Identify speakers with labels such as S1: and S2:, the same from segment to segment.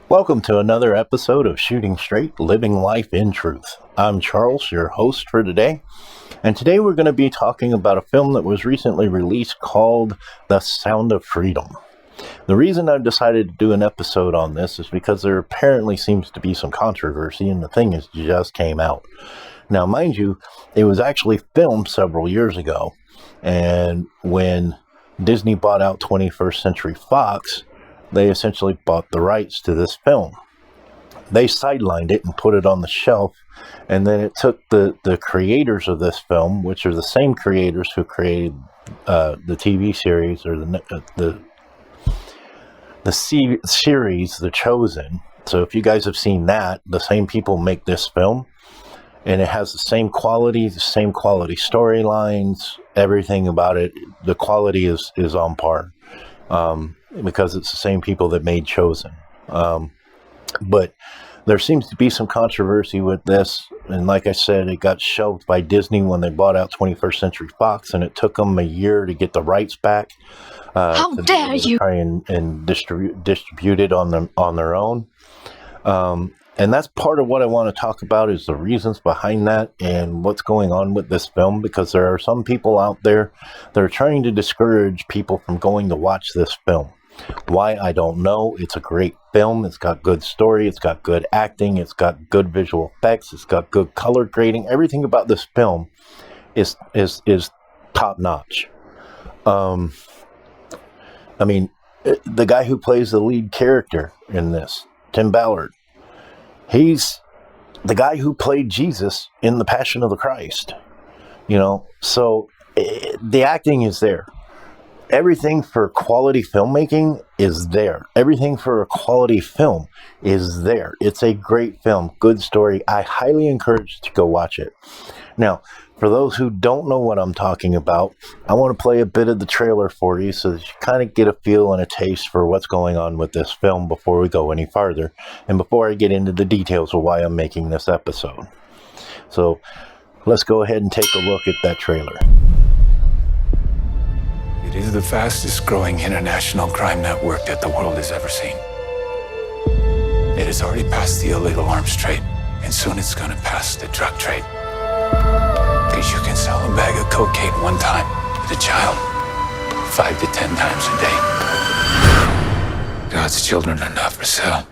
S1: Welcome to another episode of Shooting Straight, Living Life in Truth. I'm Charles, your host for today, and today we're going to be talking about a film that was recently released called The Sound of Freedom. The reason I've decided to do an episode on this is because there apparently seems to be some controversy, and the thing just came out. Now, mind you, it was actually filmed several years ago, and when Disney bought out 21st Century Fox, they essentially bought the rights to this film. They sidelined it and put it on the shelf, and then it took the creators of this film, which are the same creators who created the TV series or the series The Chosen. So if you guys have seen that, the same people make this film, and it has the same quality storylines, everything about it. The quality is on par. Because it's the same people that made Chosen. But there seems to be some controversy with this, and like I said, it got shelved by Disney when they bought out 21st Century Fox, and it took them a year to get the rights back.
S2: How dare you!
S1: Try and distribute it on their own. And that's part of what I want to talk about, is the reasons behind that and what's going on with this film, because there are some people out there that are trying to discourage people from going to watch this film. Why, I don't know. It's a great film. It's got good story. It's got good acting. It's got good visual effects. It's got good color grading. Everything about this film is top notch. I mean, the guy who plays the lead character in this, Tim Ballard, he's the guy who played Jesus in The Passion of the Christ. So the acting is there. Everything for quality filmmaking is there. Everything for a quality film is there. It's a great film, good story. I highly encourage you to go watch it. Now, for those who don't know what I'm talking about, I want to play a bit of the trailer for you so that you kind of get a feel and a taste for what's going on with this film before we go any farther, and before I get into the details of why I'm making this episode. So let's go ahead and take a look at that trailer.
S3: It is the fastest growing international crime network that the world has ever seen. It has already passed the illegal arms trade, and soon it's going to pass the drug trade. Because you can sell a bag of cocaine one time with a child 5 to 10 times a day. God's children are not for sale.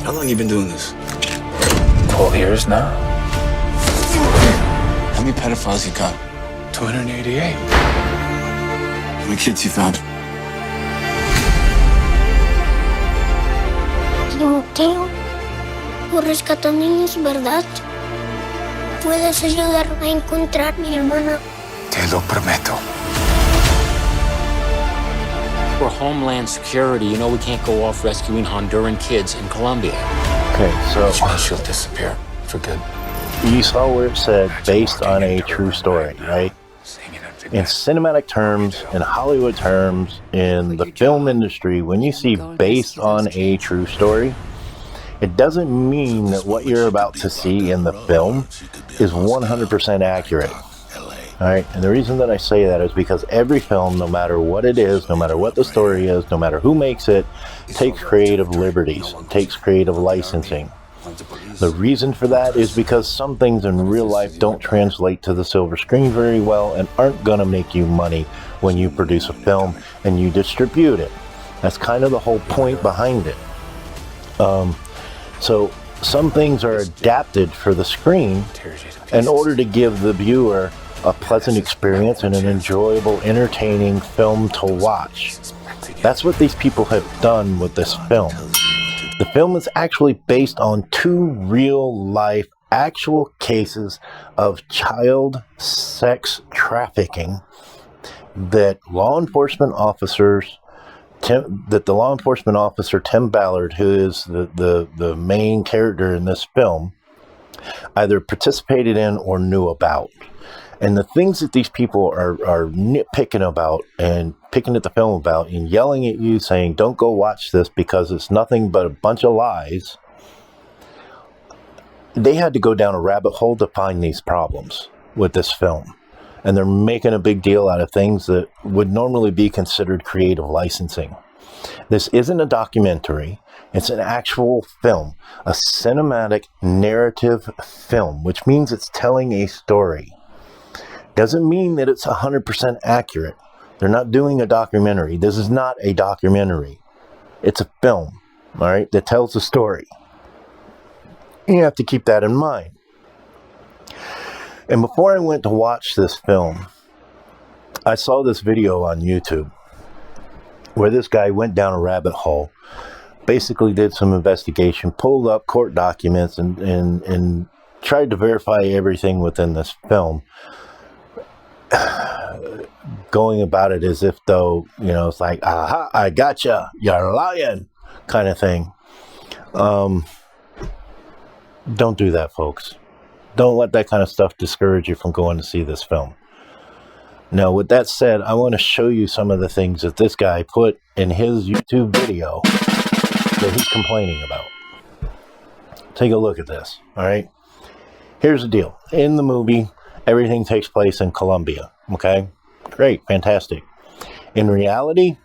S4: How long you been doing this?
S3: 12 years now.
S4: How many pedophiles you got?
S3: 288.
S4: How many kids you found?
S5: Timoteo, tú rescatas niños, ¿verdad? ¿Puedes ayudarme a encontrar a mi hermana?
S3: Te lo prometo.
S6: For Homeland Security, we can't go off rescuing Honduran kids in Colombia.
S1: Okay, so
S3: She'll disappear for good.
S1: you saw where it said based on a true story, right? In cinematic terms, in Hollywood terms, in the film industry, when you see based on a true story, it doesn't mean that what you're about to see in the film is 100% accurate. All right, and the reason that I say that is because every film, no matter what it is, no matter what the story is, no matter who makes it, takes creative liberties, takes creative licensing. The reason for that is because some things in real life don't translate to the silver screen very well and aren't going to make you money when you produce a film and you distribute it. That's kind of the whole point behind it. So some things are adapted for the screen in order to give the viewer a pleasant experience and an enjoyable, entertaining film to watch. That's what these people have done with this film. The film is actually based on 2 real-life, actual cases of child sex trafficking that the law enforcement officer Tim Ballard, who is the main character in this film, either participated in or knew about. And the things that these people are nitpicking about and picking at the film about and yelling at you saying, don't go watch this because it's nothing but a bunch of lies, they had to go down a rabbit hole to find these problems with this film. and they're making a big deal out of things that would normally be considered creative licensing. This isn't a documentary. It's an actual film, a cinematic narrative film, which means it's telling a story. Doesn't mean that it's 100% accurate. They're not doing a documentary. This is not a documentary. It's a film, all right, that tells a story. You have to keep that in mind. And before I went to watch this film, I saw this video on YouTube where this guy went down a rabbit hole, basically did some investigation, pulled up court documents, and tried to verify everything within this film, going about it as if though, it's like, aha, I gotcha, you're lying, kind of thing. Don't do that, folks. Don't let that kind of stuff discourage you from going to see this film. Now, with that said, I want to show you some of the things that this guy put in his YouTube video that he's complaining about. Take a look at this, all right? Here's the deal. In the movie, everything takes place in Colombia, okay? Great, fantastic. In reality,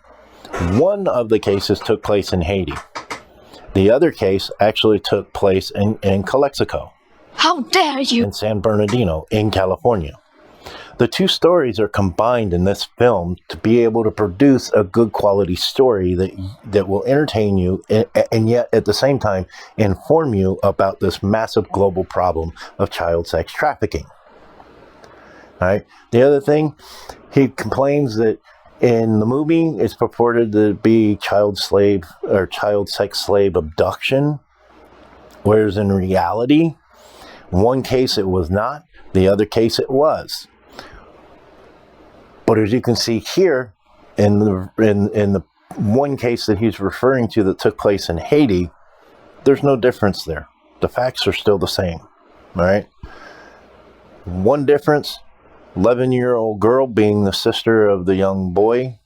S1: one of the cases took place in Haiti. The other case actually took place in Calexico.
S2: How dare you!
S1: In San Bernardino, in California. The two stories are combined in this film to be able to produce a good quality story that will entertain you and yet at the same time inform you about this massive global problem of child sex trafficking. All right. The other thing, he complains that in the movie it's purported to be child sex slave abduction, whereas in reality, one case it was not, the other case it was. But as you can see here, in the one case that he's referring to that took place in Haiti, there's no difference there. The facts are still the same. All right. One difference, 11-year-old girl being the sister of the young boy,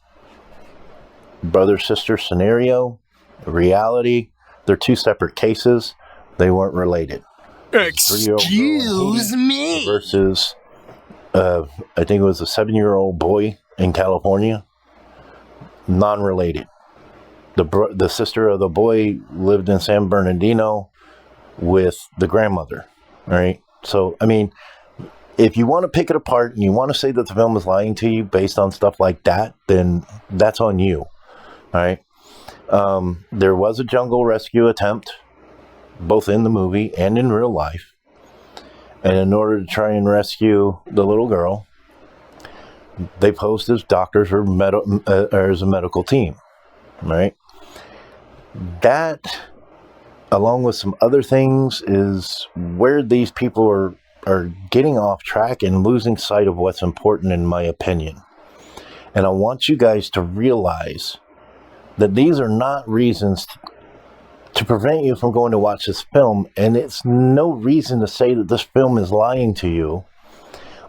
S1: brother-sister scenario. Reality, they're two separate cases. They weren't related.
S7: Excuse me.
S1: Versus, I think it was a 7-year-old boy in California. Non-related. The sister of the boy lived in San Bernardino with the grandmother. All right. So, I mean, if you want to pick it apart and you want to say that the film is lying to you based on stuff like that, then that's on you. All right. There was a jungle rescue attempt, both in the movie and in real life. And in order to try and rescue the little girl, they posed as doctors or as a medical team, right? That, along with some other things, is where these people are getting off track and losing sight of what's important, in my opinion. And I want you guys to realize that these are not reasons to prevent you from going to watch this film, and it's no reason to say that this film is lying to you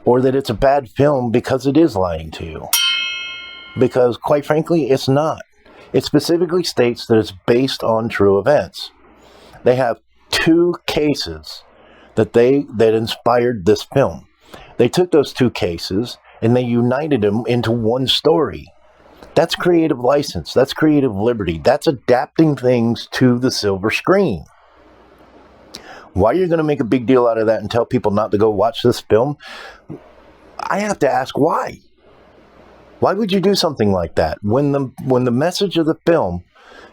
S1: or that it's a bad film because it is lying to you. Because, quite frankly, it's not. It specifically states that it's based on true events. They have two cases that inspired this film. They took those two cases and they united them into one story. That's creative license. That's creative liberty. That's adapting things to the silver screen. Why you're going to make a big deal out of that and tell people not to go watch this film? I have to ask why. Why would you do something like that when the message of the film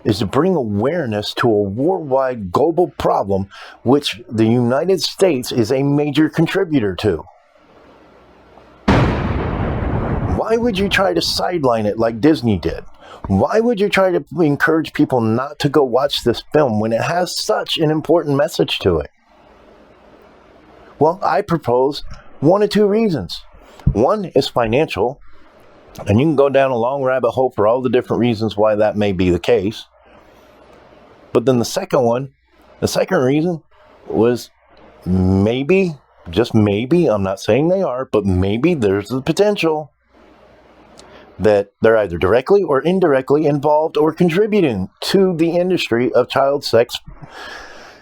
S1: is to bring awareness to a worldwide global problem which the United States is a major contributor to? Why would you try to sideline it like Disney did? Why would you try to encourage people not to go watch this film when it has such an important message to it? Well, I propose one of two reasons. One is financial, and you can go down a long rabbit hole for all the different reasons why that may be the case. But then the second reason was maybe, just maybe, I'm not saying they are, but maybe there's the potential that they're either directly or indirectly involved or contributing to the industry of child sex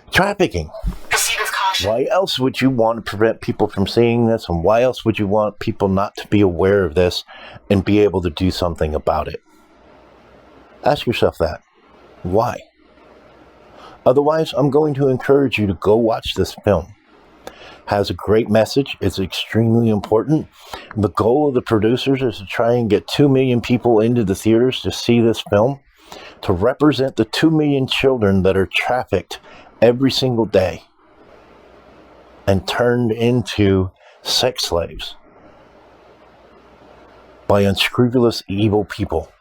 S1: trafficking.
S7: Proceed with caution.
S1: Why else would you want to prevent people from seeing this? And why else would you want people not to be aware of this and be able to do something about it? Ask yourself that. Why? Otherwise, I'm going to encourage you to go watch this film. It has a great message. It's extremely important. The goal of the producers is to try and get 2 million people into the theaters to see this film, to represent the 2 million children that are trafficked every single day and turned into sex slaves by unscrupulous, evil people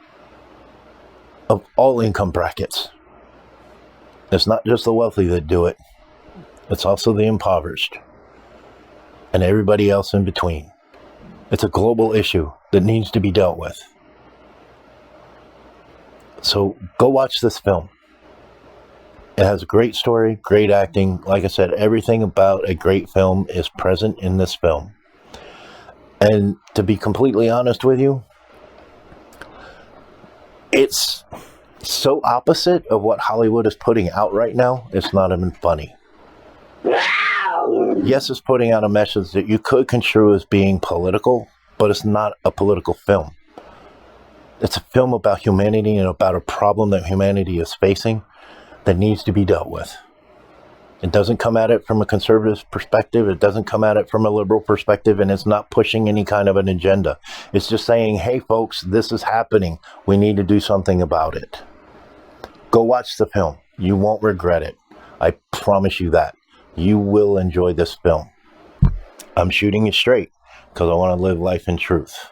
S1: of all income brackets. It's not just the wealthy that do it. It's also the impoverished and everybody else in between. It's a global issue that needs to be dealt with. So go watch this film. It has a great story, great acting. Like I said, everything about a great film is present in this film. And to be completely honest with you, it's so opposite of what Hollywood is putting out right now, it's not even funny. Yes, it's putting out a message that you could construe as being political, but it's not a political film. It's a film about humanity and about a problem that humanity is facing that needs to be dealt with. It doesn't come at it from a conservative perspective. It doesn't come at it from a liberal perspective, and it's not pushing any kind of an agenda. It's just saying, hey, folks, this is happening. We need to do something about it. Go watch the film. You won't regret it. I promise you that. You will enjoy this film. I'm shooting it straight because I want to live life in truth.